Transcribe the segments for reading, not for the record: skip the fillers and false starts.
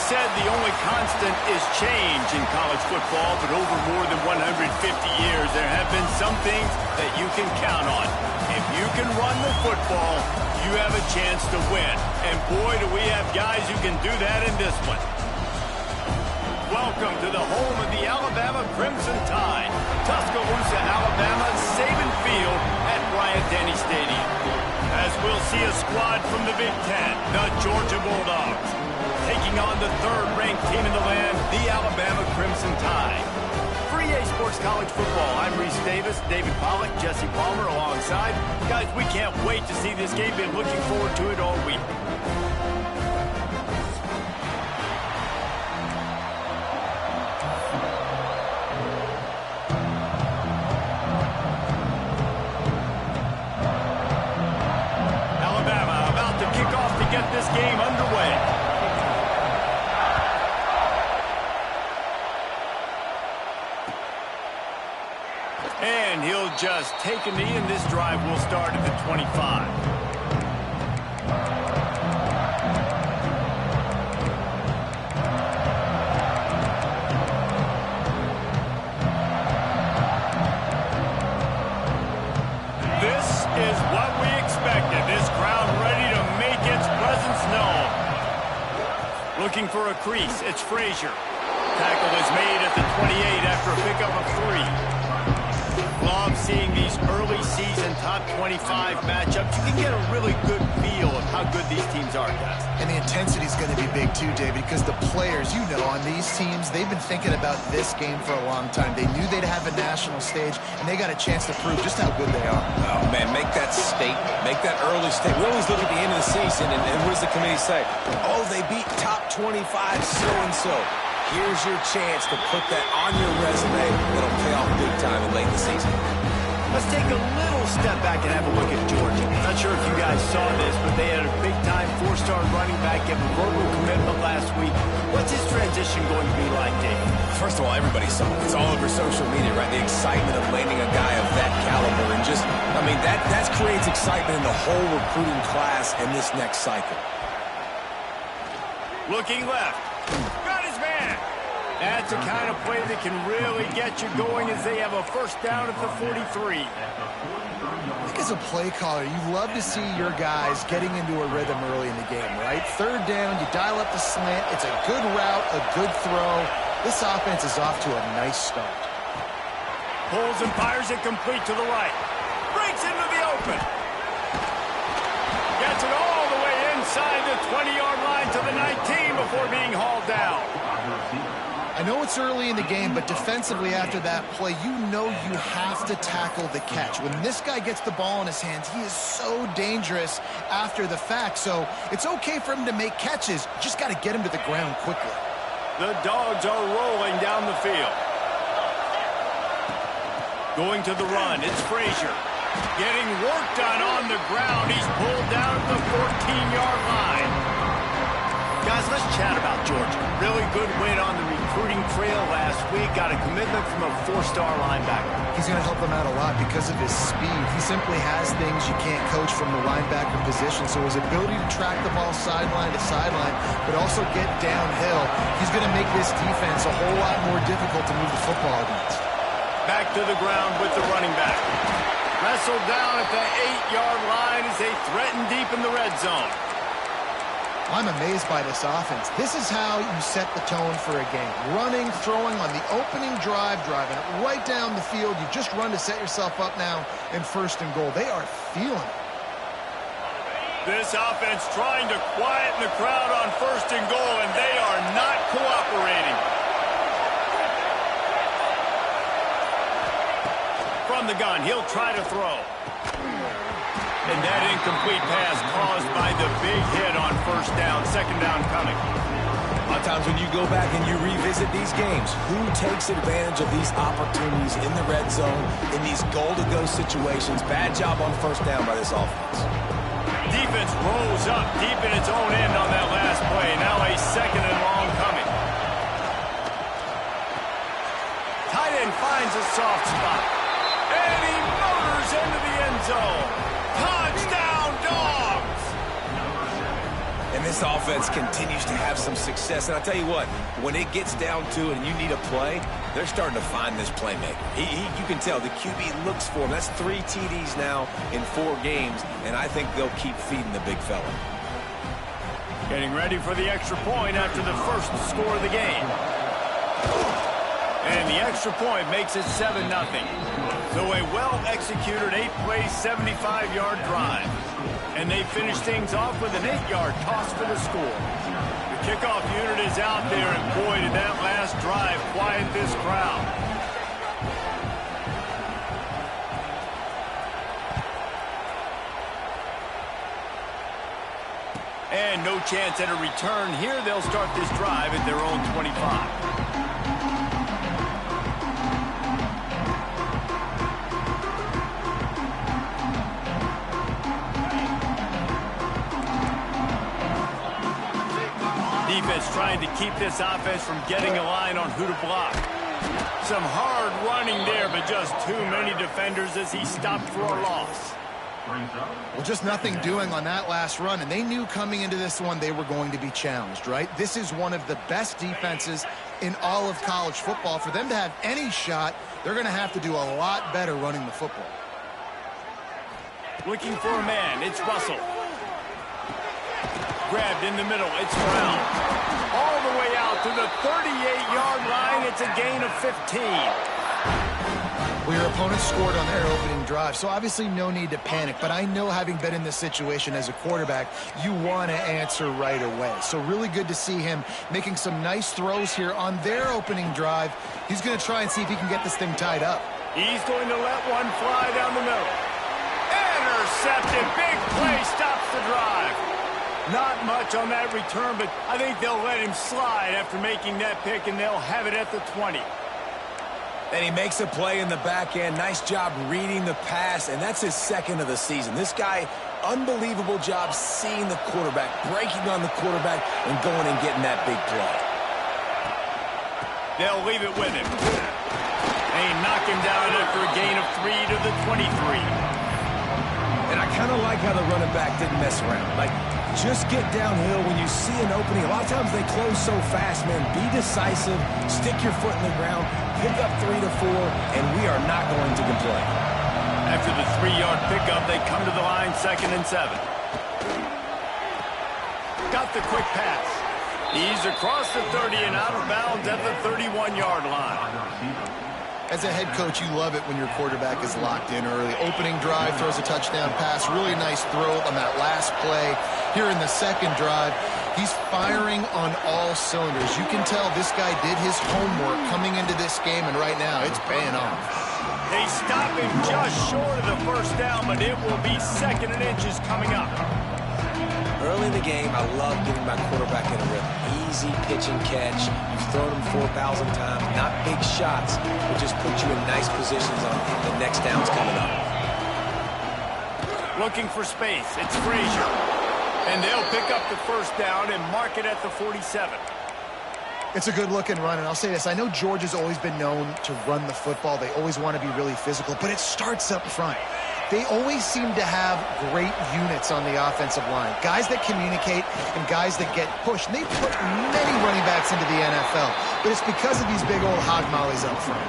said the only constant is change in college football, but over more than 150 years, there have been some things that you can count on. If you can run the football, you have a chance to win. And boy, do we have guys who can do that in this one. Welcome to the home of the Alabama Crimson Tide, Tuscaloosa, Alabama, Saban Field at Bryant-Denny Stadium. As we'll see a squad from the Big Ten, the Georgia Bulldogs, taking on the third-ranked team in the land, the Alabama Crimson Tide. For EA Sports College Football, I'm Reese Davis, David Pollack, Jesse Palmer alongside. Guys, we can't wait to see this game. Been looking forward to it all week. Get this game underway. And he'll just take a knee, and this drive will start at the 25. Looking for a crease, it's Frazier. Tackle is made at the 28 after a pickup of 3. Love seeing these early season top 25 matchups. You can get a really good feel of how good these teams are, guys. And the intensity is going to be big too, David, because the players, you know, on these teams, they've been thinking about this game for a long time. They knew they'd have a national stage, and they got a chance to prove just how good they are. Oh, man, make that statement. Make that early statement. We always look at the end of the season, and what does the committee say? Oh, they beat top 25 so-and-so. Here's your chance to put that on your resume. It'll pay off big time in late in the season. Let's take a little step back and have a look at Georgia. Not sure if you guys saw this, but they had a big-time four-star running back give a verbal commitment last week. What's his transition going to be like, Dave? First of all, everybody saw it. It's all over social media, right? The excitement of landing a guy of that caliber. And just, I mean, that creates excitement in the whole recruiting class in this next cycle. Looking left. Got his man. That's a kind of play that can really get you going as they have a first down at the 43. I think as a play caller, you love to see your guys getting into a rhythm early in the game, right? Third down, you dial up the slant. It's a good route, a good throw. This offense is off to a nice start. Pulls and fires it complete to the right. Breaks into the open. Gets it all the way inside the 20-yard line to the 19 before being hauled down. I know it's early in the game, but defensively after that play, you know you have to tackle the catch. When this guy gets the ball in his hands, he is so dangerous after the fact. So it's okay for him to make catches. Just got to get him to the ground quickly. The Dogs are rolling down the field. Going to the run, it's Frazier. Getting work done on the ground. He's pulled down at the 14-yard line. Guys, let's chat about Georgia. Really good win on the recruiting trail last week. Got a commitment from a four-star linebacker. He's going to help them out a lot because of his speed. He simply has things you can't coach from the linebacker position. So his ability to track the ball sideline to sideline, but also get downhill, he's going to make this defense a whole lot more difficult to move the football against. Back to the ground with the running back. Wrestled down at the 8-yard line as they threaten deep in the red zone. I'm amazed by this offense. This is how you set the tone for a game. Running, throwing on the opening drive, driving it right down the field. You just run to set yourself up now in first and goal. They are feeling it. This offense trying to quieten the crowd on first and goal, and they are not cooperating. From the gun, he'll try to throw. And that incomplete pass caused by the big hit on first down. Second down coming. A lot of times when you go back and you revisit these games, who takes advantage of these opportunities in the red zone, in these goal-to-go situations? Bad job on first down by this offense. Defense rolls up deep in its own end on that last play. Now a second and long coming. Tight end finds a soft spot. And he motors into the end zone. Touchdown, Dogs! And this This offense continues to have some success. And I'll tell you what, when it gets down to it and you need a play, they're starting to find this playmaker. You can tell the QB looks for him. That's 3 TDs now in 4 games, and I think they'll keep feeding the big fella. Getting ready for the extra point after the first score of the game. And the extra point makes it 7-0. So a well-executed 8-play, 75-yard drive. And they finish things off with an 8-yard toss for the score. The kickoff unit is out there, and boy, did that last drive quiet this crowd. And no chance at a return here. They'll start this drive at their own 25. Defense trying to keep this offense from getting a line on who to block. Some hard running there, but just too many defenders as he stopped for a loss. Well, just nothing doing on that last run, and they knew coming into this one they were going to be challenged, right? This is one of the best defenses in all of college football. For them to have any shot, they're going to have to do a lot better running the football. Looking for a man, it's Russell. Grabbed in the middle, it's Brown. All the way out to the 38-yard line, it's a gain of 15. Well, your opponent scored on their opening drive, so obviously no need to panic. But I know, having been in this situation as a quarterback, you want to answer right away. So really good to see him making some nice throws here on their opening drive. He's going to try and see if he can get this thing tied up. He's going to let one fly down the middle. Intercepted. Big play stops the drive. Not much on that return, but I think they'll let him slide after making that pick, and they'll have it at the 20. And he makes a play in the back end. Nice job reading the pass, and that's his second of the season. This guy, unbelievable job seeing the quarterback, breaking on the quarterback, and going and getting that big play. They'll leave it with him. They knock him down after a gain of 3 to the 23. And I kind of like how the running back didn't mess around. Like, just get downhill when you see an opening. A lot of times they close so fast, man. Be decisive, stick your foot in the ground, pick up 3 to 4, and we are not going to complain. After the 3-yard pickup, they come to the line, 2nd and 7. Got the quick pass. He's across the 30 and out of bounds at the 31-yard line. As a head coach, you love it when your quarterback is locked in early. Opening drive, throws a touchdown pass. Really nice throw on that last play. Here in the second drive, he's firing on all cylinders. You can tell this guy did his homework coming into this game, and right now it's paying off. They stop him just short of the first down, but it will be 2nd and inches coming up. Early in the game, I love getting my quarterback in a rhythm. Easy pitch and catch. You've thrown him 4,000 times. Not big shots, but just put you in nice positions on the next downs coming up. Looking for space. It's Frazier. And they'll pick up the first down and mark it at the 47. It's a good-looking run, and I'll say this. I know Georgia's always been known to run the football. They always want to be really physical, but it starts up front. They always seem to have great units on the offensive line. Guys that communicate and guys that get pushed. And they put many running backs into the NFL, but it's because of these big old hog mollies up front.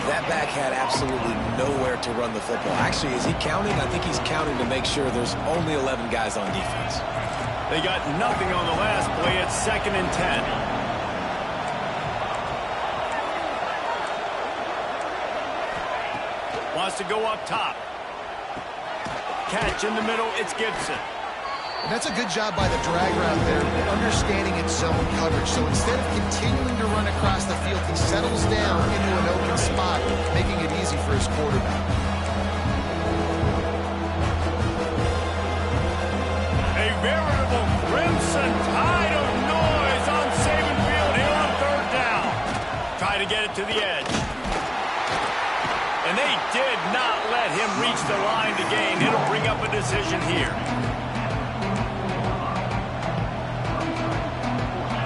That back had absolutely nowhere to run the football. Actually, is he counting? I think he's counting to make sure there's only 11 guys on defense. They got nothing on the last play. It's 2nd and 10. Wants to go up top. Catch in the middle, it's Gibson. And that's a good job by the drag route there, understanding its zone coverage. So instead of continuing to run across the field, he settles down into an open spot, making it easy for his quarterback. A veritable crimson tide of noise on Saban Field here on 3rd down. Try to get it to the edge. And they did not let him reach the line to gain. It'll bring up a decision here.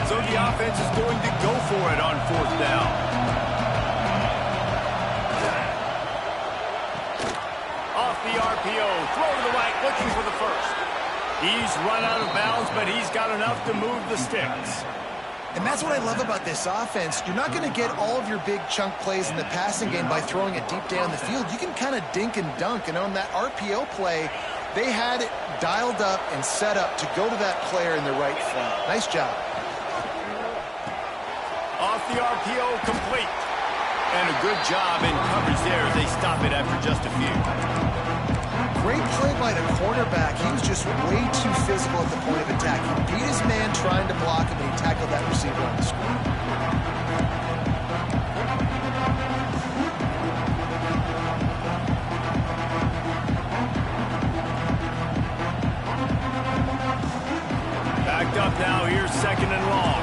So the offense is going to go for it on 4th down. Off the RPO, throw to the right, looking for the first. He's run out of bounds, but he's got enough to move the sticks. And that's what I love about this offense. You're not going to get all of your big chunk plays in the passing game by throwing it deep down the field. You can kind of dink and dunk. And on that RPO play, they had it dialed up and set up to go to that player in the right flat. Nice job. Off the RPO, complete. And a good job in coverage there as they stop it after just a few. Great play by the cornerback. He was just way too physical at the point of attack. He beat his man trying to block him, and he tackled that receiver on the screen. Backed up now. Here's second and long.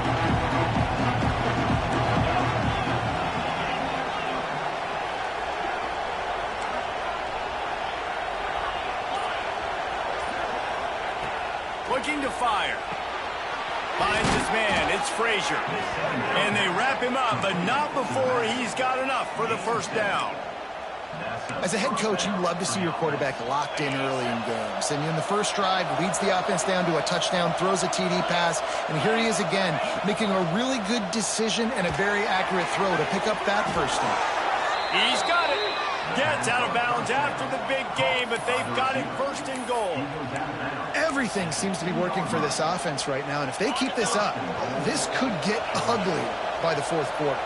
Looking to fire. Finds his man. It's Frazier. And they wrap him up, but not before he's got enough for the first down. As a head coach, you love to see your quarterback locked in early in games. And in the first drive, leads the offense down to a touchdown, throws a TD pass, and here he is again, making a really good decision and a very accurate throw to pick up that first down. He's got it. Gets out of bounds after the big game, but they've got it first and goal. Everything seems to be working for this offense right now, and if they keep this up, this could get ugly by the fourth quarter.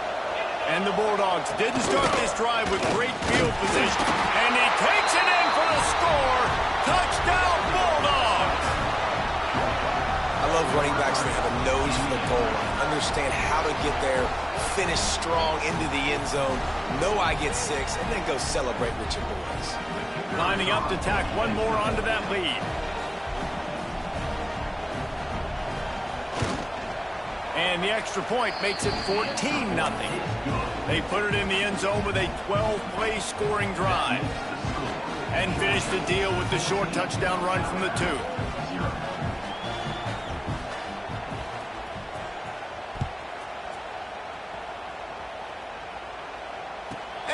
And the Bulldogs didn't start this drive with great field position, and he takes it in for the score. Touchdown, Bulldogs! I love running backs that have a nose for the goal line, understand how to get there, finish strong into the end zone, know I get 6, and then go celebrate with your boys. Lining up to tack one more onto that lead. And the extra point makes it 14-0. They put it in the end zone with a 12-play scoring drive. And finish the deal with the short touchdown run from the 2.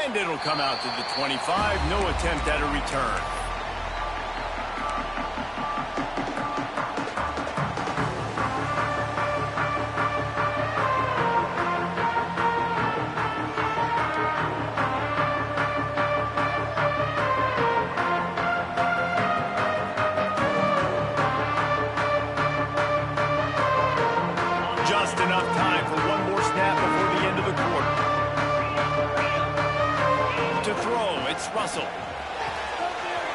And it'll come out to the 25. No attempt at a return. Just enough time for one more snap before the end of the quarter. To throw, it's Russell.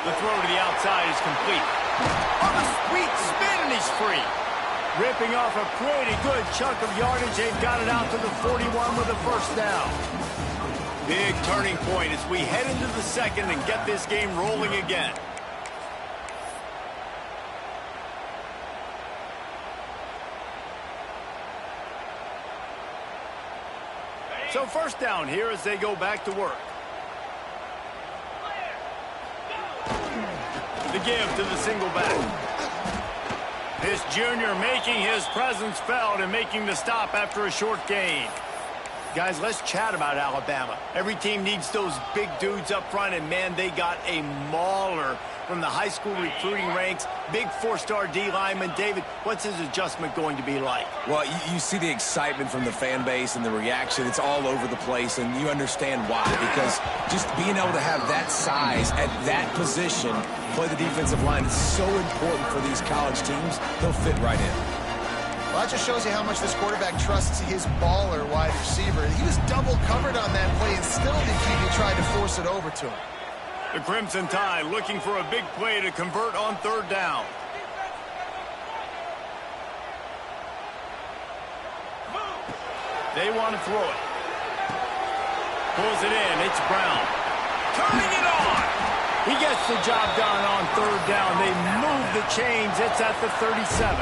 The throw to the outside is complete. On a sweet spin, and he's free. Ripping off a pretty good chunk of yardage. They've got it out to the 41 with a first down. Big turning point as we head into the second and get this game rolling again. So first down here as they go back to work. The give to the single back. This junior making his presence felt and making the stop after a short gain. Guys, let's chat about Alabama. Every team needs those big dudes up front, and man, they got a mauler from the high school recruiting ranks. Big 4-star D lineman. David, what's his adjustment going to be like? Well, you see the excitement from the fan base and the reaction. It's all over the place, and you understand why. Because just being able to have that size at that position, play the defensive line, is so important for these college teams. They'll fit right in. Well, that just shows you how much this quarterback trusts his baller wide receiver. He was double covered on that play, and still the QB tried to force it over to him. The Crimson Tide looking for a big play to convert on third down. They want to throw it. Pulls it in. It's Brown. Turning it on. He gets the job done on third down. They move the chains. It's at the 37.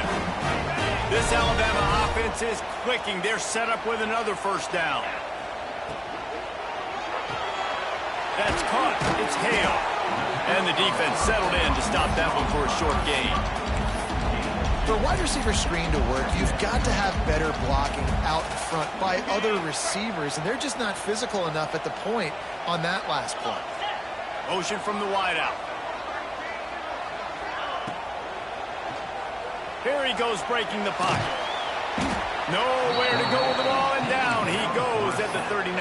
This Alabama offense is clicking. They're set up with another first down. That's caught. It's Hale. And the defense settled in to stop that one for a short gain. For a wide receiver screen to work, you've got to have better blocking out in front by other receivers, and they're just not physical enough at the point on that last play. Motion from the wideout. Here he goes breaking the pocket. Nowhere to go with the ball, and down he goes at the 39.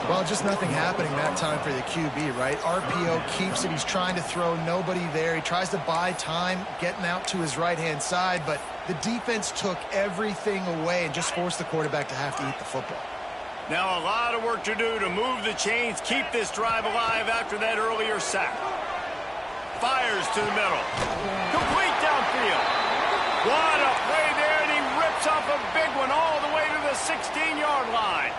Well, just nothing happening that time for the QB, right? RPO keeps it. He's trying to throw, nobody there. He tries to buy time, getting out to his right-hand side, but the defense took everything away and just forced the quarterback to have to eat the football. Now a lot of work to do to move the chains, keep this drive alive after that earlier sack. Fires to the middle. Complete downfield. What a play there, and he rips off a big one all the way to the 16-yard line.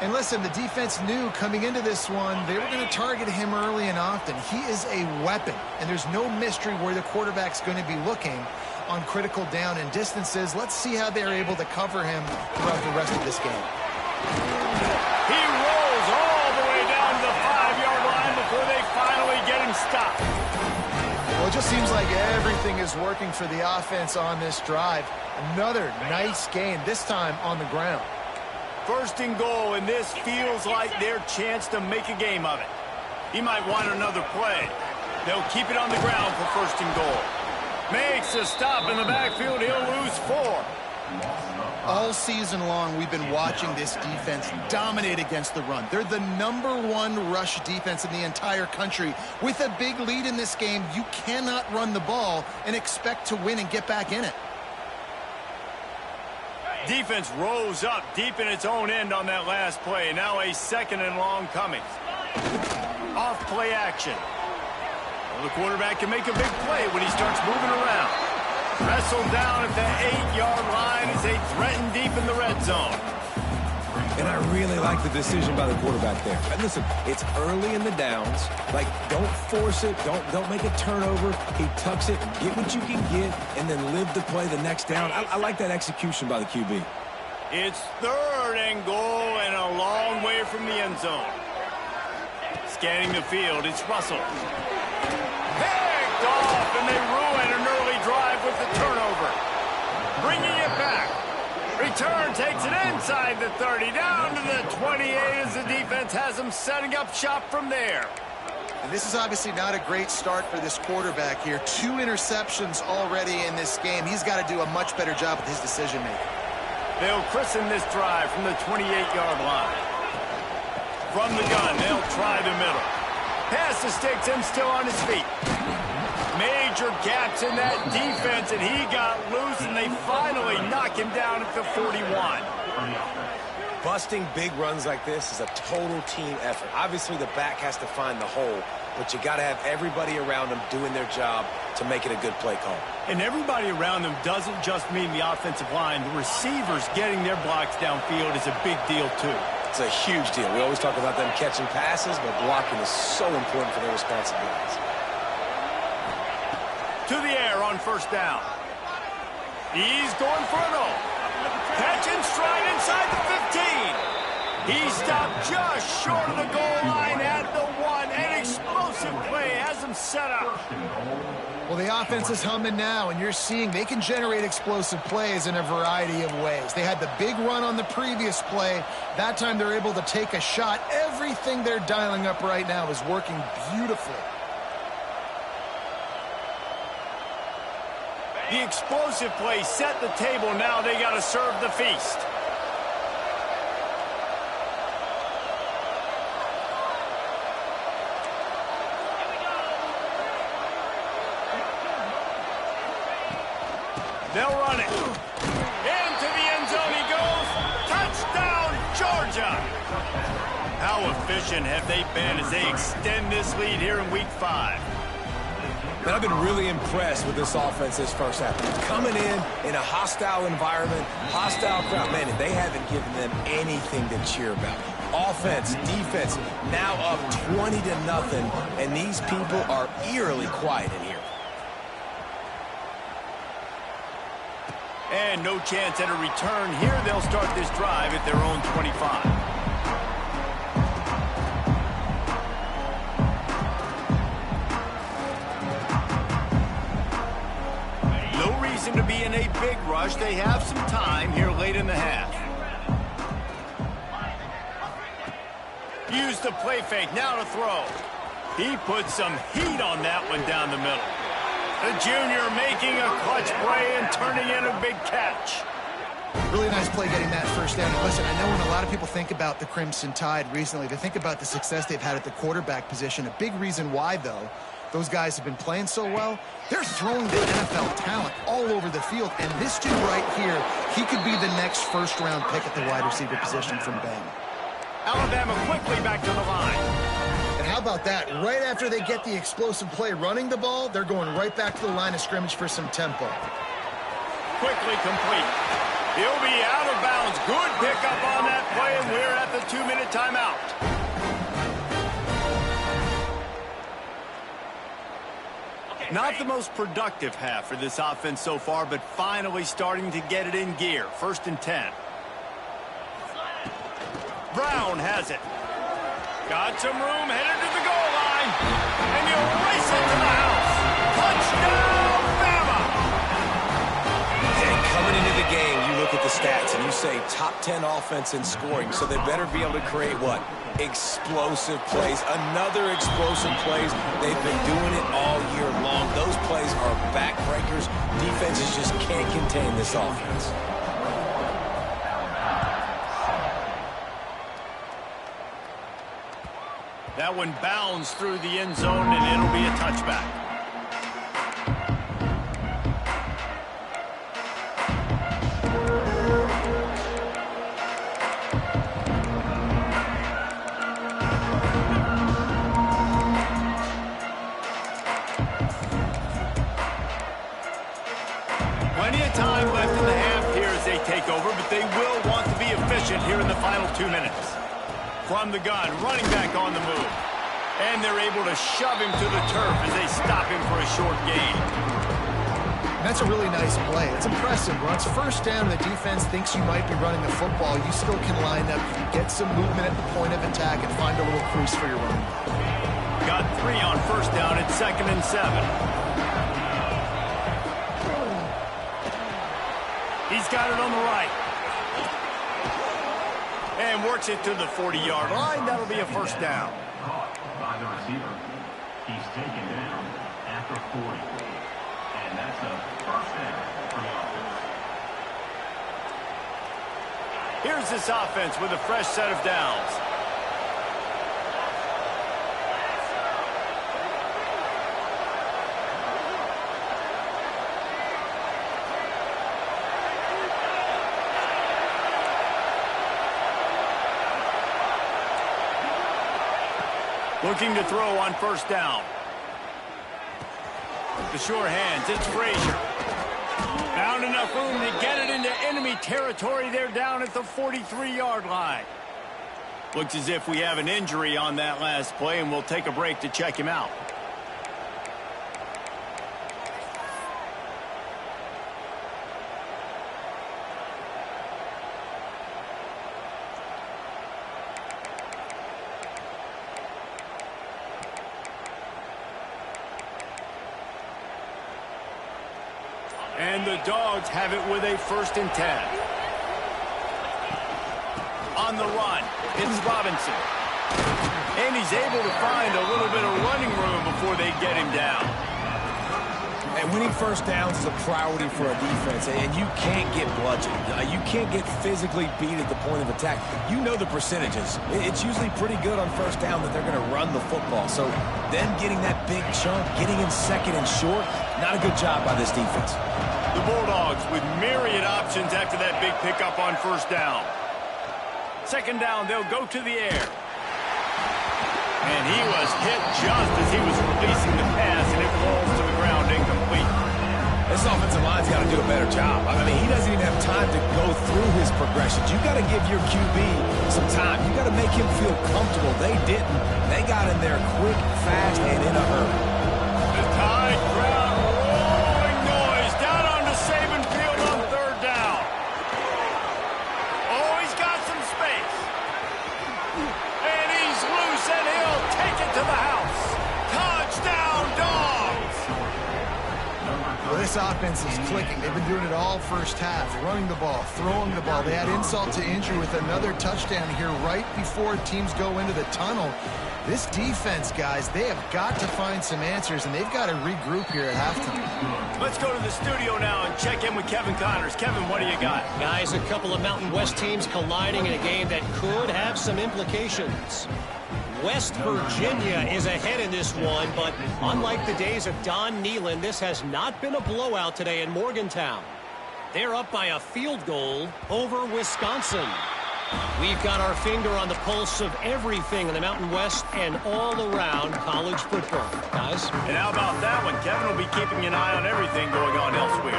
And listen, the defense knew coming into this one, they were going to target him early and often. He is a weapon, and there's no mystery where the quarterback's going to be looking on critical down and distances. Let's see how they're able to cover him throughout the rest of this game. He rolls all the way down to the 5-yard line before they finally get him stopped. Well, it just seems like everything is working for the offense on this drive. Another nice game, this time on the ground. First and goal, and this feels like their chance to make a game of it. He might want another play. They'll keep it on the ground for first and goal. Makes a stop in the backfield. He'll lose 4. All season long, we've been watching this defense dominate against the run. They're the #1 rush defense in the entire country. With a big lead in this game, you cannot run the ball and expect to win and get back in it. Defense rose up deep in its own end on that last play. Now a 2nd and long coming. Off play action. Well, the quarterback can make a big play when he starts moving around. Wrestled down at the 8-yard line as they threaten deep in the red zone. And I really like the decision by the quarterback there. And listen, it's early in the downs. Like, don't force it. Don't make a turnover. He tucks it, get what you can get, and then live the play the next down. I like that execution by the QB. It's 3rd and goal and a long way from the end zone. Scanning the field, it's Russell. Picked off, and they ruin an early drive with the turnover. Bringing it back. Return takes it inside the 30, down to the 28 as the defense has them setting up shop from there. And this is obviously not a great start for this quarterback here. 2 interceptions already in this game. He's got to do a much better job with his decision-making. They'll christen this drive from the 28-yard line. From the gun, they'll try the middle. Pass to sticks and still on his feet. Major gaps in that defense, and he got loose, and they finally knock him down at the 41. Busting big runs like this is a total team effort. Obviously, the back has to find the hole, but you got to have everybody around them doing their job to make it a good play call. And everybody around them doesn't just mean the offensive line. The receivers getting their blocks downfield is a big deal, too. It's a huge deal. We always talk about them catching passes, but blocking is so important for their responsibilities. To the air on first down. He's going for it all. Catch and stride inside the 15. He stopped just short of the goal line at the 1. An explosive play has him set up. Well, the offense is humming now, and you're seeing they can generate explosive plays in a variety of ways. They had the big run on the previous play. That time they're able to take a shot. Everything they're dialing up right now is working beautifully. The explosive play set the table. Now they got to serve the feast. They'll run it. Into the end zone he goes. Touchdown, Georgia. How efficient have they been as they extend this lead here in Week 5? But I've been really impressed with this offense this first half. Coming in a hostile environment, hostile crowd. Man, they haven't given them anything to cheer about. Offense, defense, now up 20-0, and these people are eerily quiet in here. And no chance at a return here. They'll start this drive at their own 25. To be in a big rush. They have some time here late in the half. Use the play fake now to throw. He put some heat on that one down the middle. The junior making a clutch play and turning in a big catch. Really nice play getting that first down. And listen, I know when a lot of people think about the Crimson Tide recently, they think about the success they've had at the quarterback position. A big reason why, though, those guys have been playing so well, they're throwing the NFL talent all over the field. And this dude right here, he could be the next first-round pick at the wide receiver position from Bama. Alabama quickly back to the line. And how about that? Right after they get the explosive play running the ball, they're going right back to the line of scrimmage for some tempo. Quickly complete. He'll be out of bounds. Good pickup on that play, and we're at the 2-minute timeout. Not the most productive half for this offense so far, but finally starting to get it in gear. 1st and 10. Brown has it. Got some room, headed to the goal line, and he'll race it to the house. Touchdown, Bama! And coming into the game, you look at the stats and you say top 10 offense in scoring, so they better be able to create what? Explosive plays. Another explosive plays. They've been doing it all year long. Those plays are backbreakers. Defenses just can't contain this offense. That one bounds through the end zone, and it'll be a touchback. Plenty of time left in the half here as they take over, but they will want to be efficient here in the final 2 minutes. From the gun, running back on the move. And they're able to shove him to the turf as they stop him for a short gain. That's a really nice play. It's impressive. When it's first down and the defense thinks you might be running the football, you still can line up, you can get some movement at the point of attack, and find a little crease for your run. Got 3 on 1st down at 2nd and 7. He's got it on the right. And works it to the 40-yard line. That'll be a 1st down. Caught by the receiver. He's taken down at the 40. And that's a 1st down for the offense. Here's this offense with a fresh set of downs. Looking to throw on 1st down. The sure hands, it's Frazier. Found enough room to get it into enemy territory. They're down at the 43-yard line. Looks as if we have an injury on that last play, and we'll take a break to check him out. And the Dogs have it with a 1st and 10. On the run, it's Robinson. And he's able to find a little bit of running room before they get him down. And winning 1st downs is a priority for a defense, and you can't get bludgeoned. You can't get physically beat at the point of attack. You know the percentages. It's usually pretty good on 1st down that they're going to run the football. So them getting that big chunk, getting in 2nd and short, not a good job by this defense. The Bulldogs with myriad options after that big pickup on 1st down. 2nd down, they'll go to the air. And he was hit just as he was releasing the pass, and it falls to the ground incomplete. This offensive line's got to do a better job. I mean, he doesn't even have time to go through his progressions. You got to give your QB some time. You got to make him feel comfortable. They didn't. They got in there quick, fast, and in a hurry. The Tide crowd rolling noise down onto Saban Field on 3rd down. Oh, he's got some space. And he's loose, and he'll take it to the house. Touchdown, Dogs! Well, this This offense is clicking. They've been doing it all first half, running the ball, throwing the ball. They had insult to injury with another touchdown here right before teams go into the tunnel. This defense, guys, they have got to find some answers, and they've got to regroup here at halftime. Let's go to the studio now and check in with Kevin Connors. Kevin, what do you got? Guys, a couple of Mountain West teams colliding in a game that could have some implications. West Virginia is ahead in this one, but unlike the days of Don Nehlen, this has not been a blowout today in Morgantown. They're up by a field goal over Wisconsin. We've got our finger on the pulse of everything in the Mountain West and all around college football. Guys? And how about that one? Kevin will be keeping an eye on everything going on elsewhere.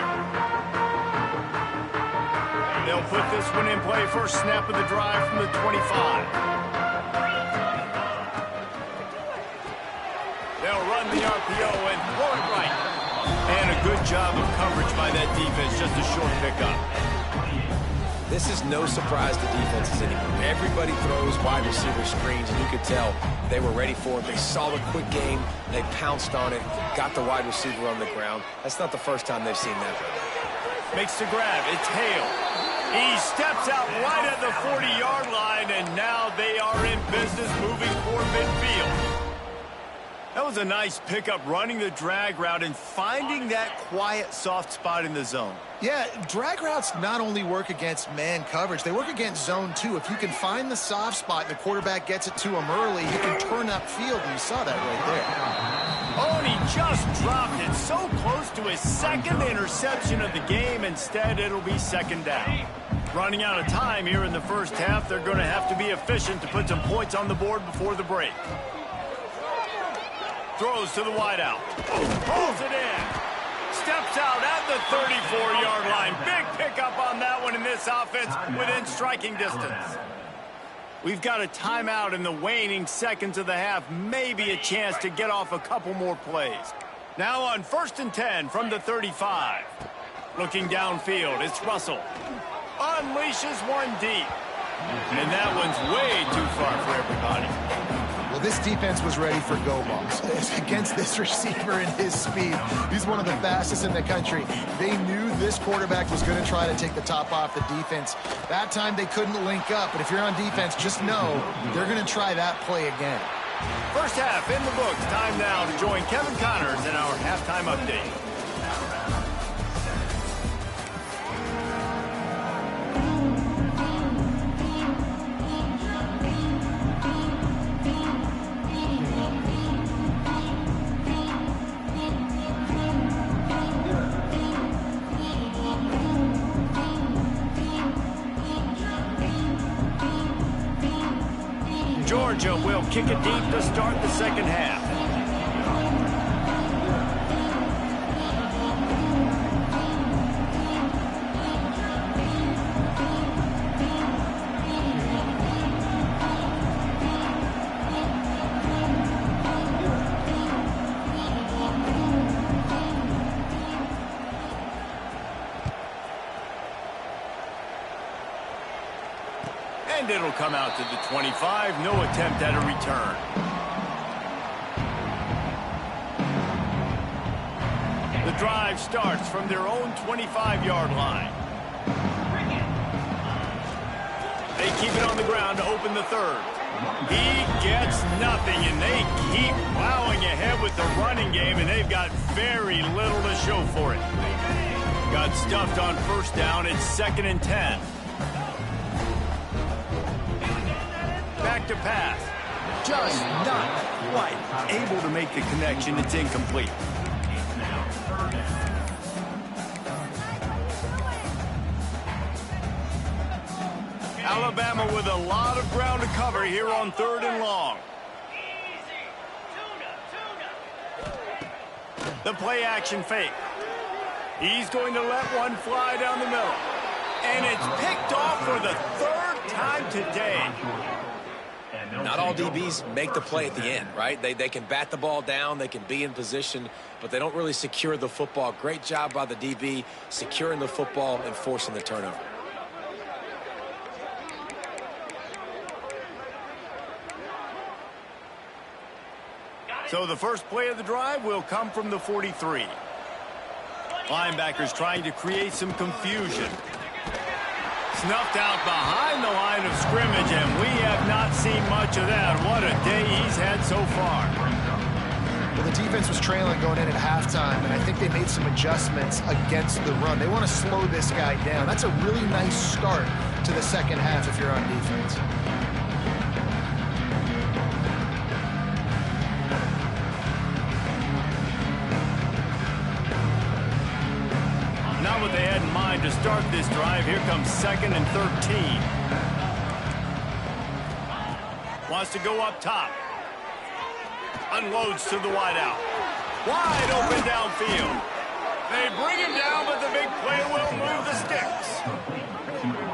They'll put this one in play. First snap of the drive from the 25. They'll run the RPO and throw it right. And a good job of coverage by that defense. Just a short pickup. This is no surprise to defenses anymore. Everybody throws wide receiver screens, and you could tell they were ready for it. They saw the quick game. They pounced on it, got the wide receiver on the ground. That's not the first time they've seen that. Makes the grab. It's Hale. He steps out right at the 40-yard line, and now they are in business moving toward midfield. That was a nice pickup, running the drag route and finding that quiet, soft spot in the zone. Yeah, drag routes not only work against man coverage, they work against zone too. If you can find the soft spot and the quarterback gets it to him early, he can turn upfield, and you saw that right there. Oh, and he just dropped it so close to his second interception of the game. Instead, it'll be second down. Running out of time here in the first half, they're going to have to be efficient to put some points on the board before the break. Throws to the wideout. Pulls it in. Steps out at the 34-yard line. Big pickup on that one in this offense within striking distance. We've got a timeout in the waning seconds of the half. Maybe a chance to get off a couple more plays. Now on 1st and 10 from the 35. Looking downfield, it's Russell. Unleashes one deep. And that one's way too far for everybody. Well, this defense was ready for go balls against this receiver and his speed. He's one of the fastest in the country. They knew this quarterback was going to try to take the top off the defense. That time they couldn't link up, but if you're on defense, just know they're going to try that play again. First half in the books. Time now to join Kevin Connors in our halftime update. Georgia will kick it deep to start the second half. And it'll come out to the 25. No attempt at a return. The drive starts from their own 25-yard line. They keep it on the ground to open the third. He gets nothing, and they keep plowing ahead with the running game, and they've got very little to show for it. Got stuffed on first down. It's 2nd and 10. Back to pass. Just not quite able to make the connection. It's incomplete. Alabama with a lot of ground to cover here on 3rd and long. The play action fake. He's going to let one fly down the middle. And it's picked off for the 3rd time today. Not all DBs make the play at the end, right? They can bat the ball down, they can be in position, but they don't really secure the football. Great job by the DB securing the football and forcing the turnover. So the first play of the drive will come from the 43. Linebackers trying to create some confusion. Snuffed out behind the line of scrimmage, and we have not seen much of that. What a day he's had so far. Well, the defense was trailing going in at halftime, and I think they made some adjustments against the run. They want to slow this guy down. That's a really nice start to the second half if you're on defense. Not what they had in mind to start this drive. Here comes 2nd and 13. Wants to go up top. Unloads to the wideout. Wide open downfield. They bring him down, but the big play will move the sticks.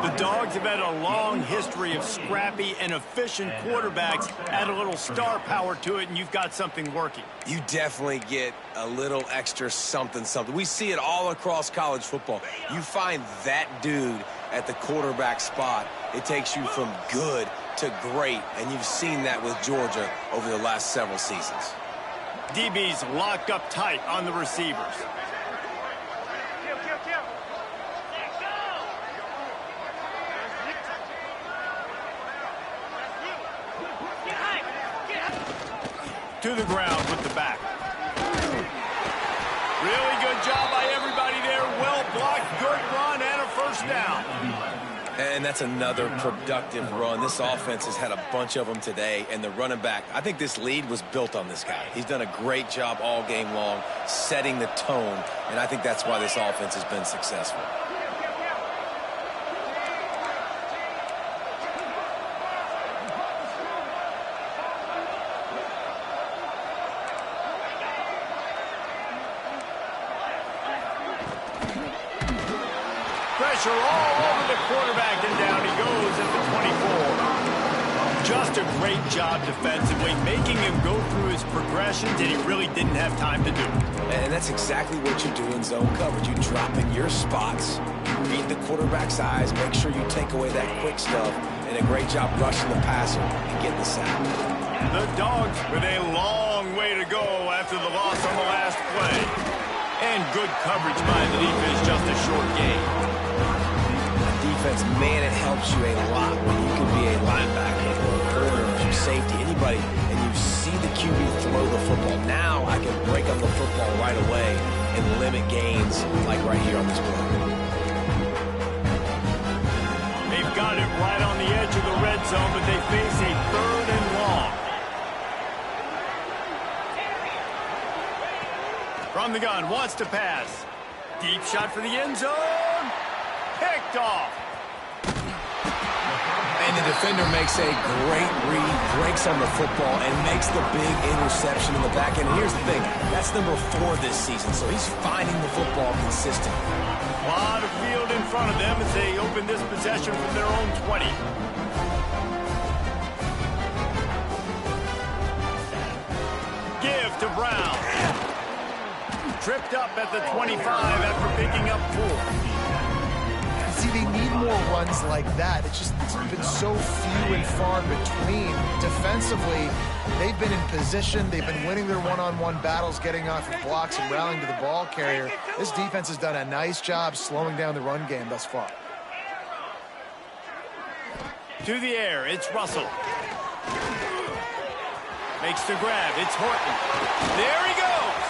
The Dogs have had a long history of scrappy and efficient quarterbacks. Add a little star power to it, and you've got something working. You definitely get a little extra something. We see it all across college football. You find that dude at the quarterback spot, it takes you from good to great, and you've seen that with Georgia over the last several seasons. DB's locked up tight on the receivers. To the ground with the back. Really good job by everybody there. Well blocked, good run, and a first down. And that's another productive run. This offense has had a bunch of them today, and the running back, I think this lead was built on this guy. He's done a great job all game long, setting the tone, and I think that's why this offense has been successful. Pressure all over the quarterback, and down he goes at the 24. Just a great job defensively, making him go through his progressions, and he really didn't have time to do it. And that's exactly what you do in zone coverage. You drop in your spots, read the quarterback's eyes, make sure you take away that quick stuff, and a great job rushing the passer and getting the sack. The Dogs with a long way to go after the loss on the last play. And good coverage by the defense, just a short gain. Defense, man, it helps you a lot when you can be a linebacker or a corner or safety, anybody, and you see the QB throw the football. Now I can break up the football right away and limit gains like right here on this play. They've got it right on the edge of the red zone, but they face a 3rd and long. From the gun, wants to pass. Deep shot for the end zone. Picked off. And the defender makes a great read, breaks on the football, and makes the big interception in the back end. And here's the thing, that's number 4 this season, so he's finding the football consistent. A lot of field in front of them as they open this possession from their own 20. Give to Brown. Tripped up at the 25 after picking up 4. See, they need more runs like that. It's been so few and far between. Defensively, they've been in position. They've been winning their one-on-one battles, getting off of blocks and rallying to the ball carrier. This defense has done a nice job slowing down the run game thus far. To the air, it's Russell. Makes the grab, it's Horton. There he goes!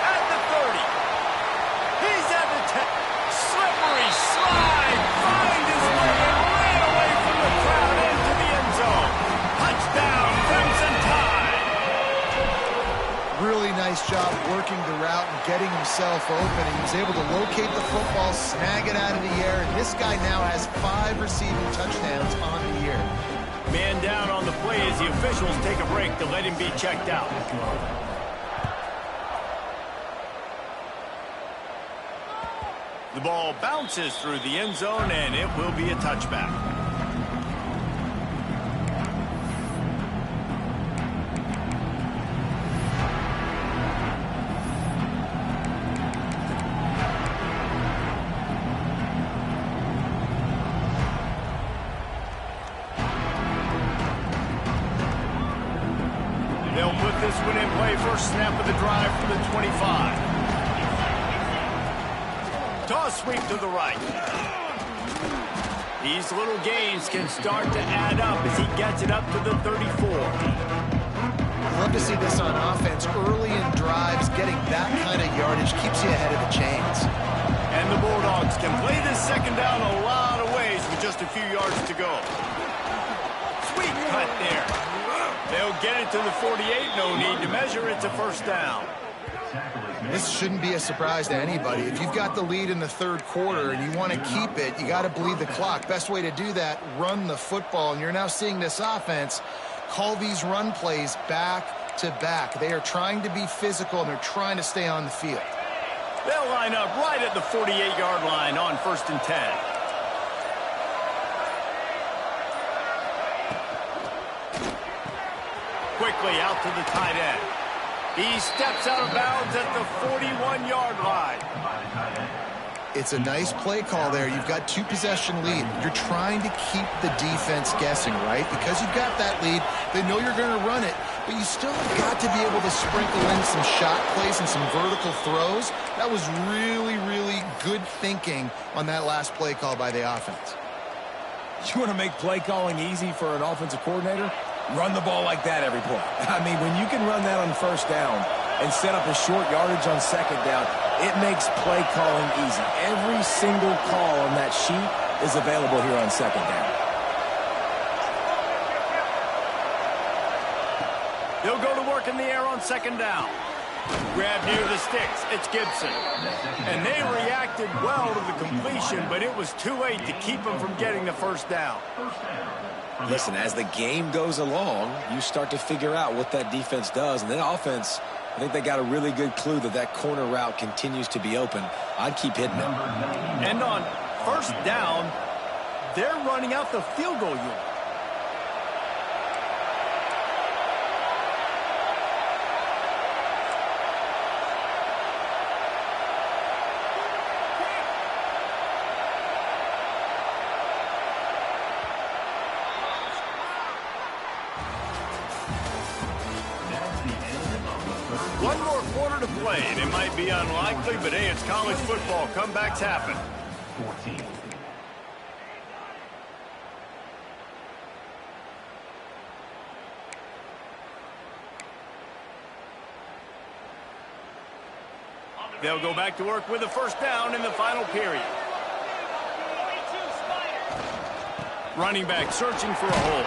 At the 30. He's at the 10. Slippery slide, find his way and ran away from the crowd into the end zone. Touchdown, Crimson Tide. Really nice job working the route and getting himself open. He was able to locate the football, snag it out of the air, and this guy now has 5 receiving touchdowns on the year. Man down on the play as the officials take a break to let him be checked out. The ball bounces through the end zone, and it will be a touchback. They'll put this one in play. First snap of the drive from the 25. Toss sweep to the right. These little gains can start to add up as he gets it up to the 34. Love to see this on offense. Early in drives, getting that kind of yardage keeps you ahead of the chains. And the Bulldogs can play this second down a lot of ways with just a few yards to go. Sweet cut there. They'll get it to the 48. No need to measure. It's a first down. This shouldn't be a surprise to anybody. If you've got the lead in the third quarter and you want to keep it, you got to bleed the clock. Best way to do that, run the football. And you're now seeing this offense call these run plays back to back. They are trying to be physical, and they're trying to stay on the field. They'll line up right at the 48-yard line on 1st and 10. Quickly out to the tight end. He steps out of bounds at the 41-yard line. It's a nice play call there. You've got 2-possession lead. You're trying to keep the defense guessing, right? Because you've got that lead, they know you're going to run it, but you still have got to be able to sprinkle in some shot plays and some vertical throws. That was really, really good thinking on that last play call by the offense. You want to make play calling easy for an offensive coordinator? Run the ball like that every play. I mean, when you can run that on first down and set up a short yardage on second down, it makes play calling easy. Every single call on that sheet is available here on second down. They'll go to work in the air on second down. Grab near the sticks. It's Gibson. And they reacted well to the completion, but it was too late to keep them from getting the first down. Listen, as the game goes along, you start to figure out what that defense does. And then offense, I think they got a really good clue that that corner route continues to be open. I'd keep hitting it. And on first down, they're running out the field goal unit. One more quarter to play, and it might be unlikely, but hey, it's college football. Comebacks happen. 14. They'll go back to work with a first down in the final period. Running back searching for a hole.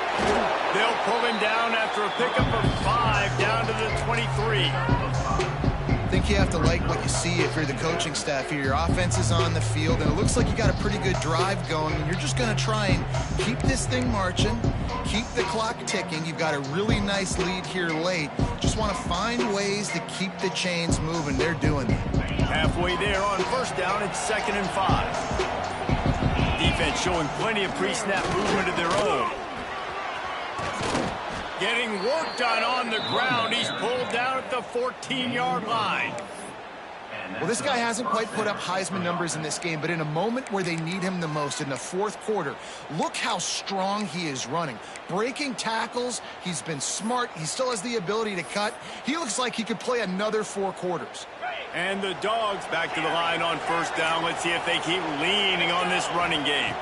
They'll pull him down after a pickup of 5 down to the 23. I think you have to like what you see if you're the coaching staff here. Your offense is on the field, and it looks like you got a pretty good drive going, and you're just going to try and keep this thing marching, keep the clock ticking. You've got a really nice lead here late. Just want to find ways to keep the chains moving. They're doing that. Halfway there on first down, it's 2nd and 5. Defense showing plenty of pre-snap movement of their own. Getting work done on the ground. He's pulled down at the 14-yard line. Well, this guy hasn't quite put up Heisman numbers in this game, but in a moment where they need him the most, in the fourth quarter, look how strong he is running. Breaking tackles, he's been smart. He still has the ability to cut. He looks like he could play another 4 quarters. And the Dogs back to the line on first down. Let's see if they keep leaning on this running game.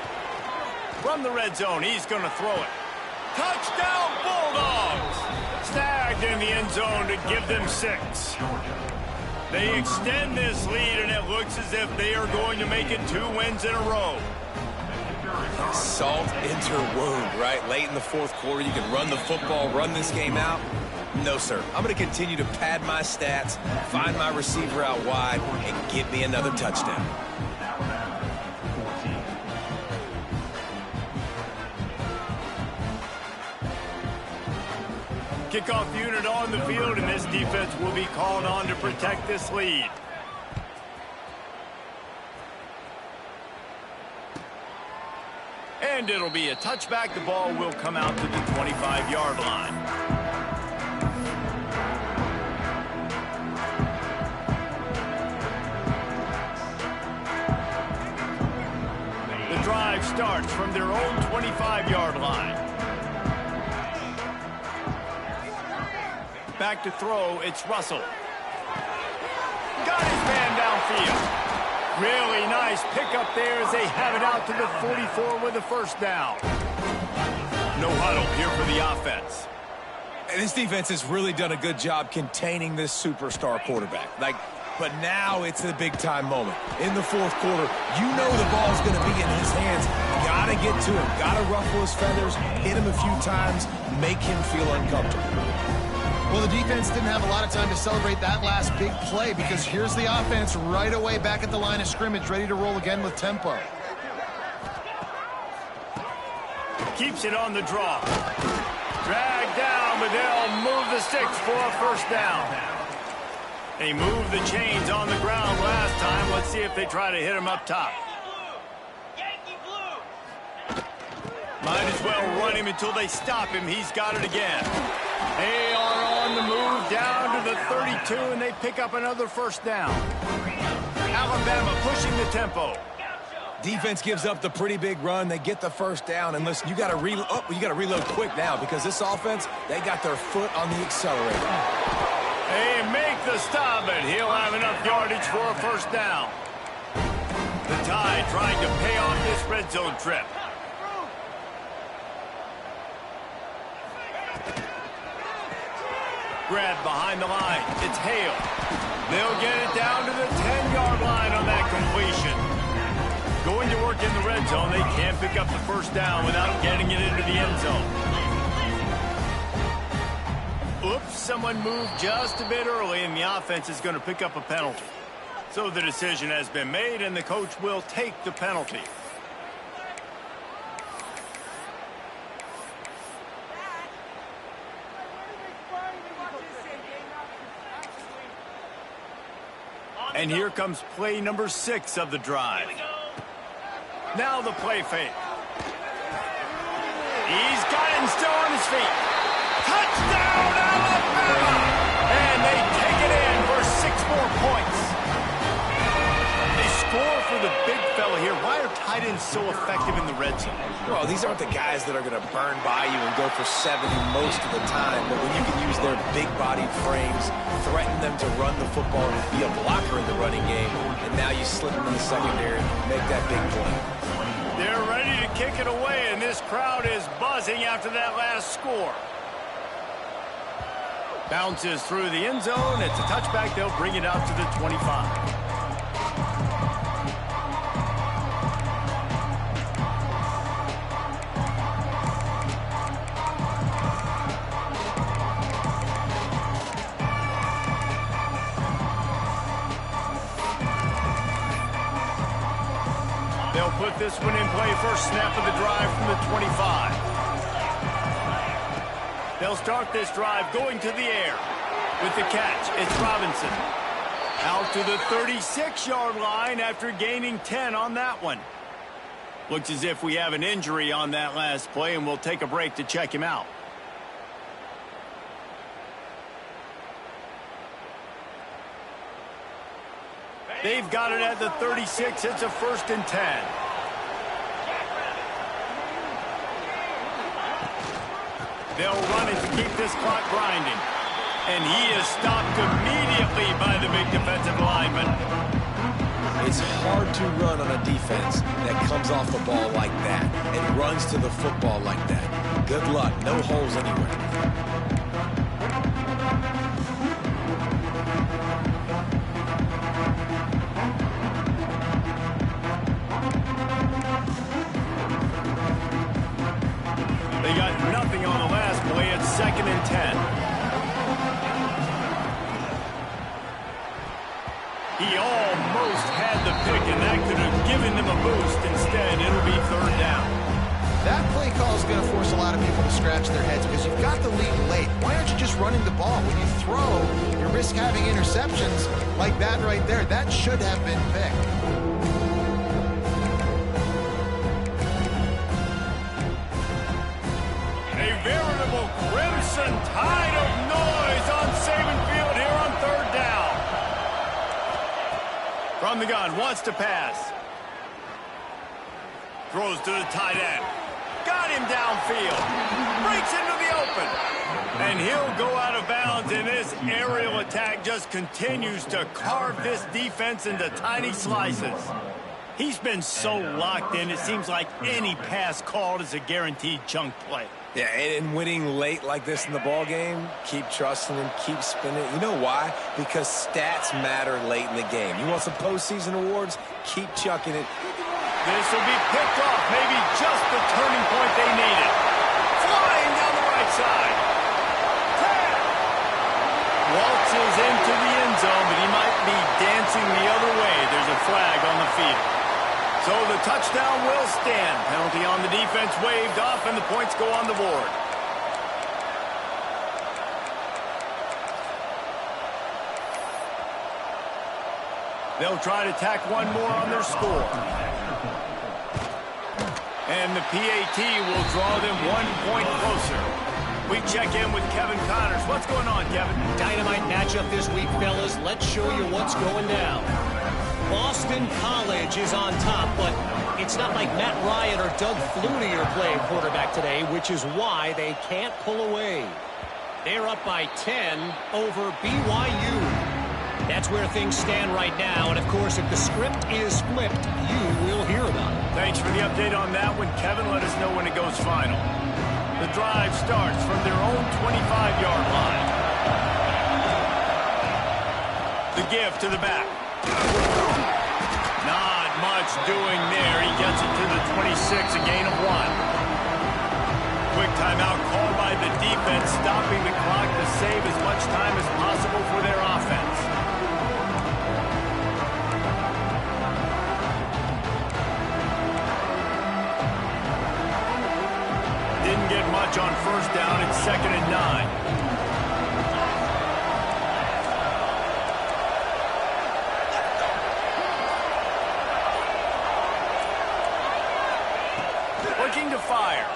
From the red zone, he's going to throw it. Touchdown, Bulldogs! Snagged in the end zone to give them 6. They extend this lead, and it looks as if they are going to make it 2 wins in a row. Salt into wound, right? Late in the fourth quarter, you can run the football, run this game out. No, sir. I'm going to continue to pad my stats, find my receiver out wide, and get me another touchdown. Kickoff unit on the field, and this defense will be called on to protect this lead. And it'll be a touchback. The ball will come out to the 25-yard line. The drive starts from their own 25-yard line. Back to throw, it's Russell. Got his man downfield. Really nice pickup there as they have it out to the 44 with a first down. No huddle here for the offense. And this defense has really done a good job containing this superstar quarterback. But now it's a big-time moment. In the fourth quarter, you know the ball's going to be in his hands. Got to get to him. Got to ruffle his feathers, hit him a few times, make him feel uncomfortable. Well, the defense didn't have a lot of time to celebrate that last big play because here's the offense right away back at the line of scrimmage, ready to roll again with tempo. Keeps it on the draw. Dragged down, but they'll move the sticks for a first down. They moved the chains on the ground last time. Let's see if they try to hit him up top. Might as well run him until they stop him. He's got it again. They are on the move down to the 32, and they pick up another first down. Alabama pushing the tempo. Defense gives up the pretty big run. They get the first down. And listen, you got to reload quick now because this offense, they got their foot on the accelerator. They make the stop, and he'll have enough yardage for a first down. The Tide trying to pay off this red zone trip. Grab behind the line. It's Hale. They'll get it down to the 10-yard line on that completion. Going to work in the red zone, they can't pick up the first down without getting it into the end zone. Oops, someone moved just a bit early, and the offense is going to pick up a penalty. So the decision has been made, and the coach will take the penalty. And here comes play number 6 of the drive. Now the play fake. He's got it and still on his feet. Touchdown, Alabama! And they take it in for 6 more points. They score for the big fella here. Why are tight ends so effective in the red zone? Well, these aren't the guys that are going to burn by you and go for 70 most of the time. But when you can use their big-bodied frames, threaten them to run the football and be a blocker in the running game, and now you slip them in the secondary and make that big play. They're ready to kick it away, and this crowd is buzzing after that last score. Bounces through the end zone. It's a touchback. They'll bring it out to the 25. They'll put this one in play first snap of the drive from the 25. They'll start this drive going to the air. With the catch, it's Robinson. Out to the 36-yard line after gaining 10 on that one. Looks as if we have an injury on that last play, and we'll take a break to check him out. They've got it at the 36. It's a 1st and 10. They'll run it to keep this clock grinding. And he is stopped immediately by the big defensive lineman. It's hard to run on a defense that comes off the ball like that and runs to the football like that. Good luck. No holes anywhere. They got nothing on the last play. It's 2nd and 10. He almost had the pick, and that could have given them a boost. Instead, it'll be 3rd down. That play call is going to force a lot of people to scratch their heads because you've got the lead late. Why aren't you just running the ball? When you throw, you risk having interceptions like that right there. That should have been picked. A veritable crimson tide of noise on Saban Field here on 3rd down. From the gun, wants to pass. Throws to the tight end. Got him downfield. Breaks into the open. And he'll go out of bounds, and this aerial attack just continues to carve this defense into tiny slices. He's been so locked in, it seems like any pass called is a guaranteed chunk play. Yeah, and winning late like this in the ball game, keep trusting him, keep spinning. You know why? Because stats matter late in the game. You want some postseason awards? Keep chucking it. This will be picked off, maybe just the turning point they needed. Flying down the right side. Waltzes into the end zone, but he might be dancing the other way. There's a flag on the field. So the touchdown will stand. Penalty on the defense waved off, and the points go on the board. They'll try to tack one more on their score. And the PAT will draw them 1 point closer. We check in with Kevin Connors. What's going on, Kevin? Dynamite matchup this week, fellas. Let's show you what's going down. Boston College is on top, but it's not like Matt Ryan or Doug Flutie are playing quarterback today, which is why they can't pull away. They're up by 10 over BYU. That's where things stand right now, and of course, if the script is flipped, you will hear about it. Thanks for the update on that one, Kevin. Let us know when it goes final. The drive starts from their own 25-yard line. The give to the back. Not much doing there. He gets it to the 26, a gain of 1. Quick timeout called by the defense, stopping the clock to save as much time as possible for their offense. Didn't get much on first down. It's 2nd and 9. Looking to fire.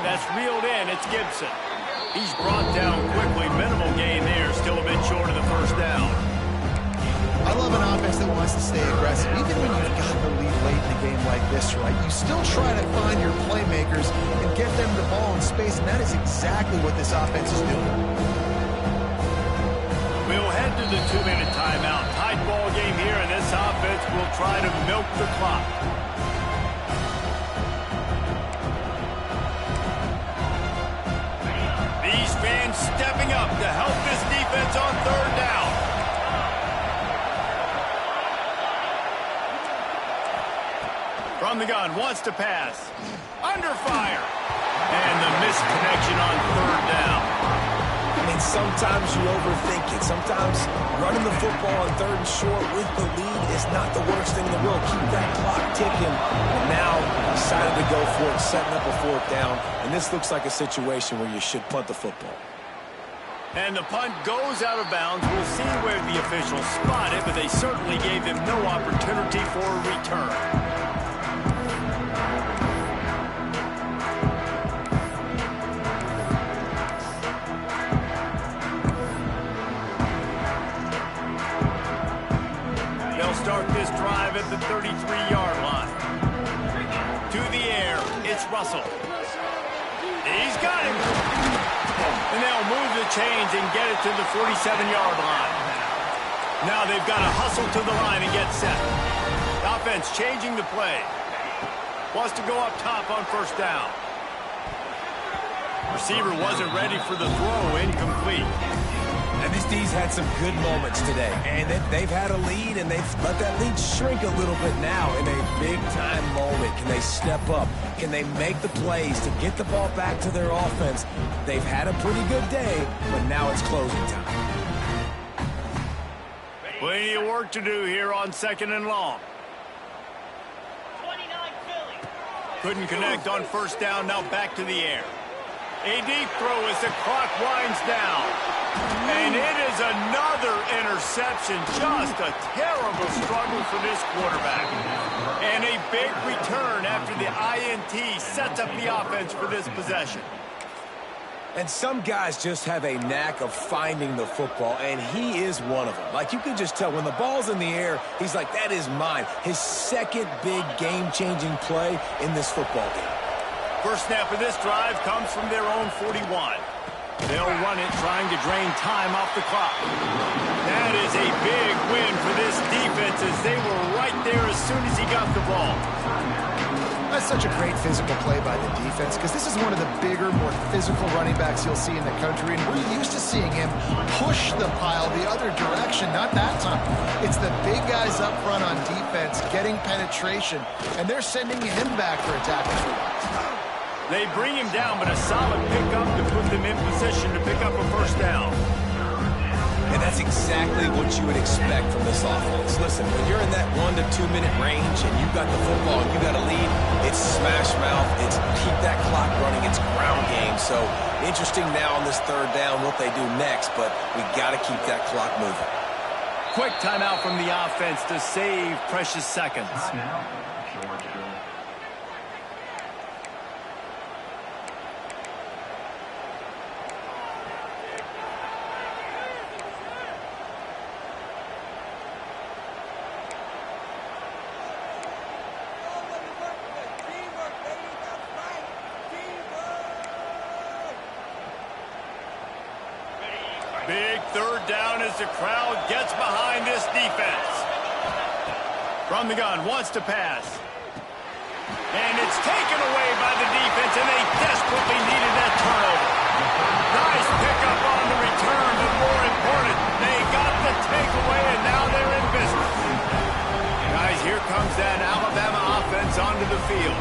That's reeled in. It's Gibson. He's brought down quickly. Minimal gain there. Still a bit short of the first down. I love an offense that wants to stay aggressive. Even when you've got the lead late in a game like this, right? You still try to find your playmakers and get them the ball in space, and that is exactly what this offense is doing. We'll head to the 2-minute timeout. Tight ball game here, and this offense will try to milk the clock. These fans stepping up to help this defense on 3rd down. From the gun, wants to pass. Under fire. And the misconnection on 3rd down. I mean, sometimes you overthink it. Sometimes running the football on 3rd and short with the lead is not the worst thing in the world. Keep that clock ticking. But now decided to go for it, setting up a 4th down. And this looks like a situation where you should punt the football. And the punt goes out of bounds. We'll see where the officials spot it, but they certainly gave them no opportunity for a return. Start this drive at the 33-yard line. To the air, it's Russell. He's got him. And they'll move the chains and get it to the 47-yard line. Now they've got to hustle to the line and get set. Offense changing the play. Wants to go up top on 1st down. Receiver wasn't ready for the throw, incomplete. And this D's had some good moments today. And they've had a lead, and they've let that lead shrink a little bit now in a big-time moment. Can they step up? Can they make the plays to get the ball back to their offense? They've had a pretty good day, but now it's closing time. Plenty of work to do here on 2nd and long. Couldn't connect on 1st down, now back to the air. A deep throw as the clock winds down. And it is another interception. Just a terrible struggle for this quarterback. And a big return after the INT sets up the offense for this possession. And some guys just have a knack of finding the football, and he is one of them. Like, you can just tell when the ball's in the air, he's like, that is mine. His second big game-changing play in this football game. First snap of this drive comes from their own 41. They'll run it, trying to drain time off the clock. That is a big win for this defense as they were right there as soon as he got the ball. That's such a great physical play by the defense because this is one of the bigger, more physical running backs you'll see in the country, and we're used to seeing him push the pile the other direction. Not that time. It's the big guys up front on defense getting penetration, and they're sending him back for a tackle. They bring him down, but a solid pickup to put them in position to pick up a first down. And that's exactly what you would expect from this offense. Listen, when you're in that 1 to 2 minute range and you've got the football and you got a lead, it's smash mouth, it's keep that clock running, it's ground game. So interesting now on this third down what they do next, but we got to keep that clock moving. Quick timeout from the offense to save precious seconds. Georgia. Big third down as the crowd gets behind this defense. From the gun, wants to pass. And it's taken away by the defense, and they desperately needed that turnover. Nice pickup on the return, but more important, they got the takeaway, and now they're in business. Guys, here comes that Alabama offense onto the field.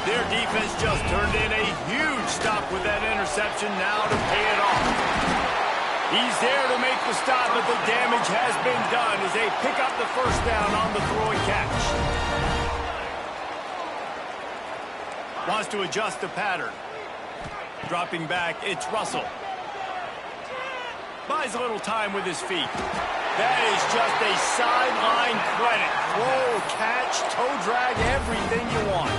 Their defense just turned in a huge stop with that interception now to pay it off. He's there to make the stop, but the damage has been done as they pick up the first down on the throw and catch. Wants to adjust the pattern. Dropping back, it's Russell. Buys a little time with his feet. That is just a sideline credit. Throw, catch, toe drag, everything you want.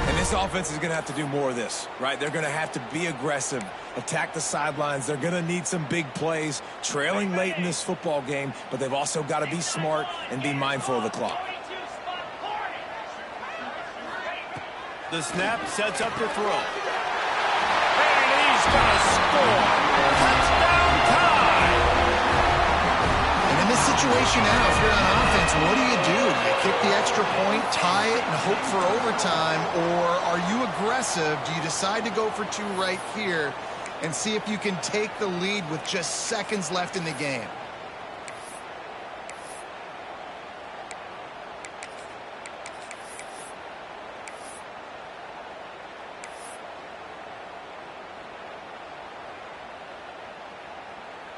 And this offense is going to have to do more of this, right? They're going to have to be aggressive, attack the sidelines. They're going to need some big plays, trailing late in this football game, but they've also got to be smart and be mindful of the clock. The snap sets up the throw. And he's going to score. Touchdown time! And in this situation now, if you're on offense, what do? You kick the extra point, tie it, and hope for overtime, or are you aggressive? Do you decide to go for two right here and see if you can take the lead with just seconds left in the game?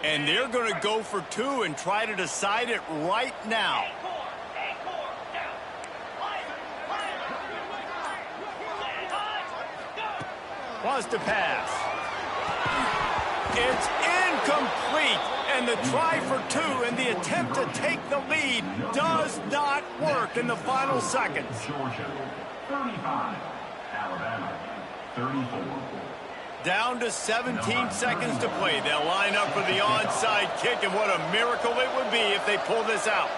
And they're going to go for two and try to decide it right now. Wants to pass. It's incomplete. And the try for two and the attempt to take the lead does not work in the final seconds. Georgia, 35. Alabama, 34. Down to 17 seconds to play. They'll line up for the onside kick, and what a miracle it would be if they pull this out.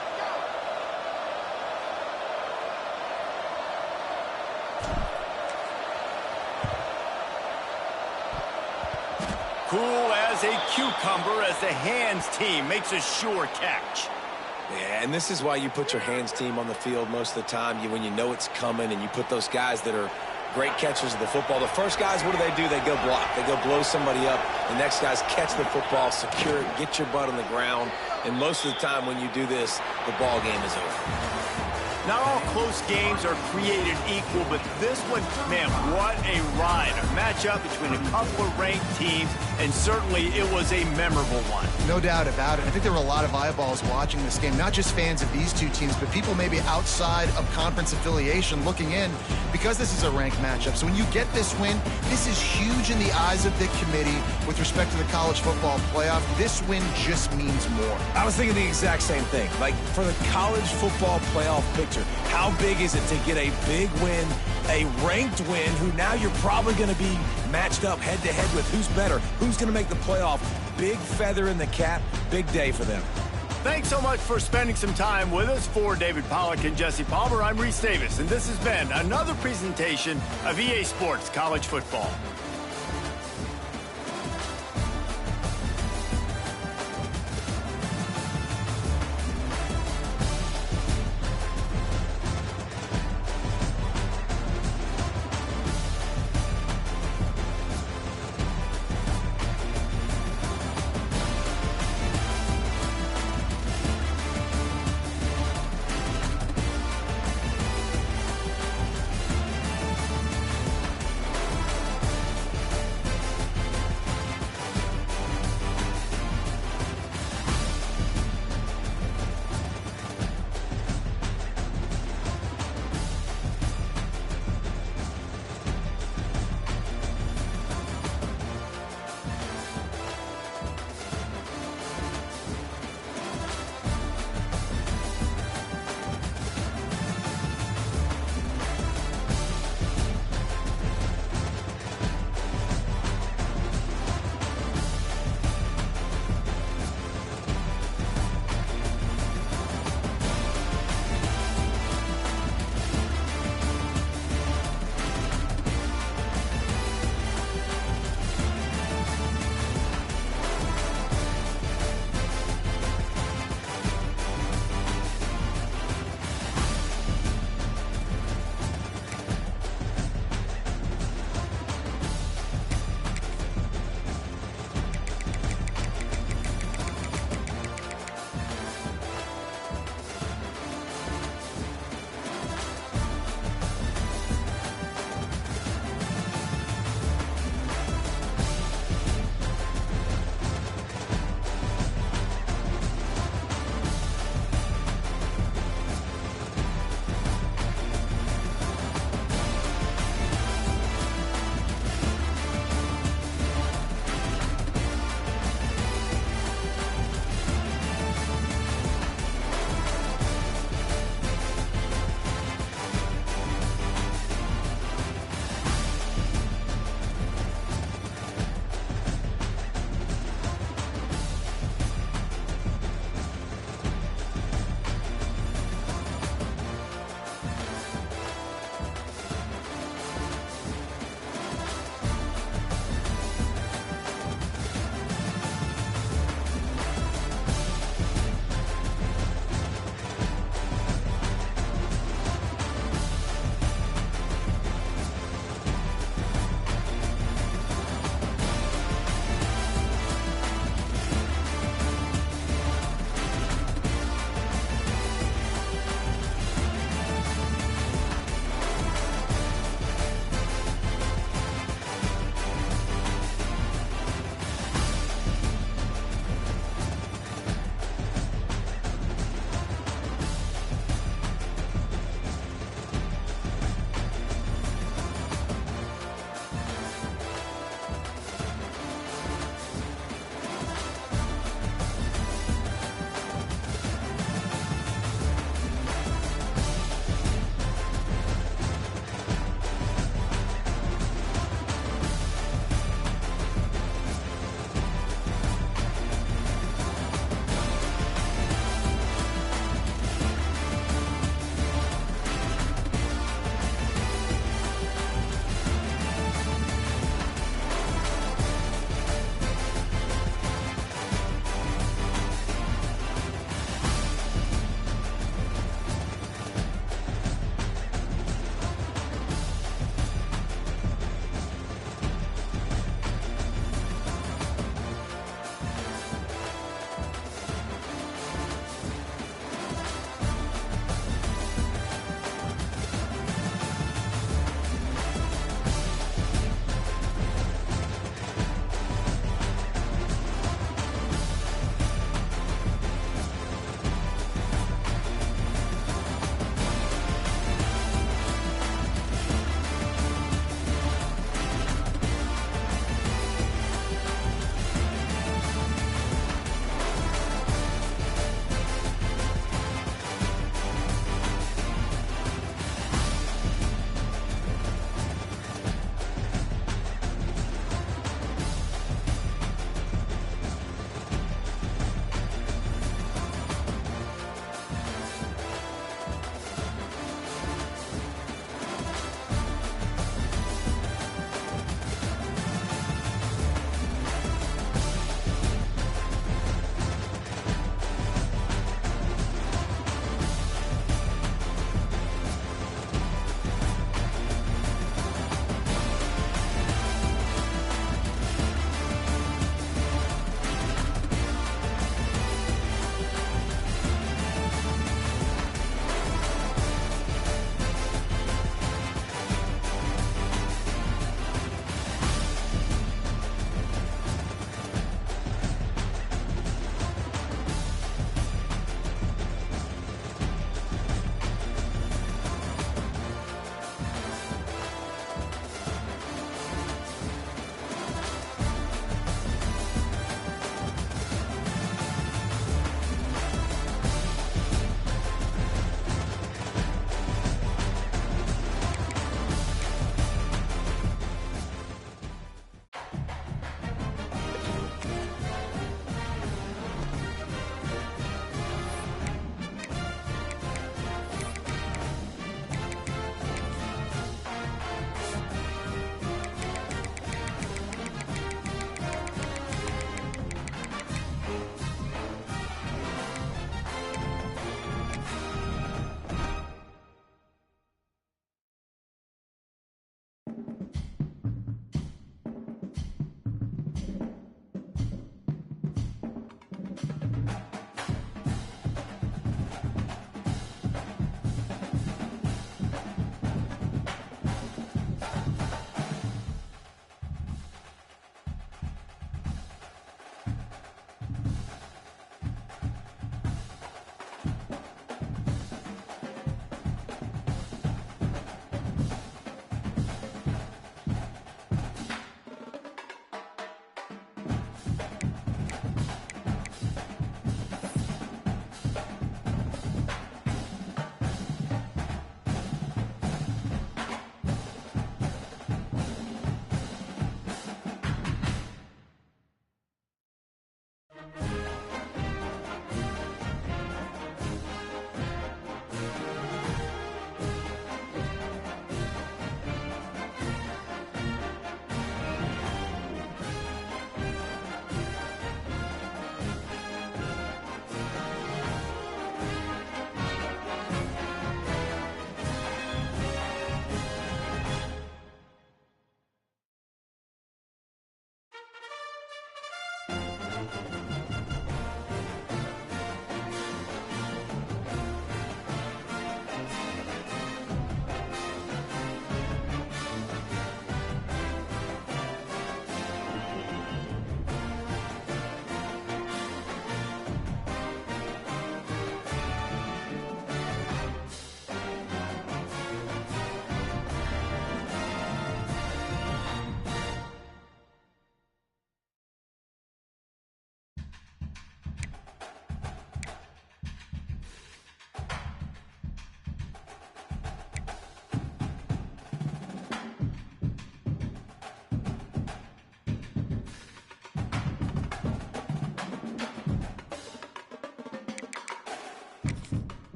Cool as a cucumber as the hands team makes a sure catch. Yeah, and this is why you put your hands team on the field most of the time. When you know it's coming and you put those guys that are great catchers of the football. The first guys, what do? They go block. They go blow somebody up. The next guys catch the football, secure it, get your butt on the ground. And most of the time when you do this, the ball game is over. Not all close games are created equal, but this one, man, what a ride. A matchup between a couple of ranked teams, and certainly it was a memorable one. No doubt about it. I think there were a lot of eyeballs watching this game, not just fans of these two teams, but people maybe outside of conference affiliation looking in because this is a ranked matchup. So when you get this win, this is huge in the eyes of the committee with respect to the college football playoff. This win just means more. I was thinking the exact same thing. Like, for the college football playoff picture, how big is it to get a big win, a ranked win, who now you're probably going to be matched up head-to-head with who's better, who's going to make the playoff. Big feather in the cap, big day for them. Thanks so much for spending some time with us. For David Pollack and Jesse Palmer, I'm Reese Davis, and this has been another presentation of EA Sports College Football.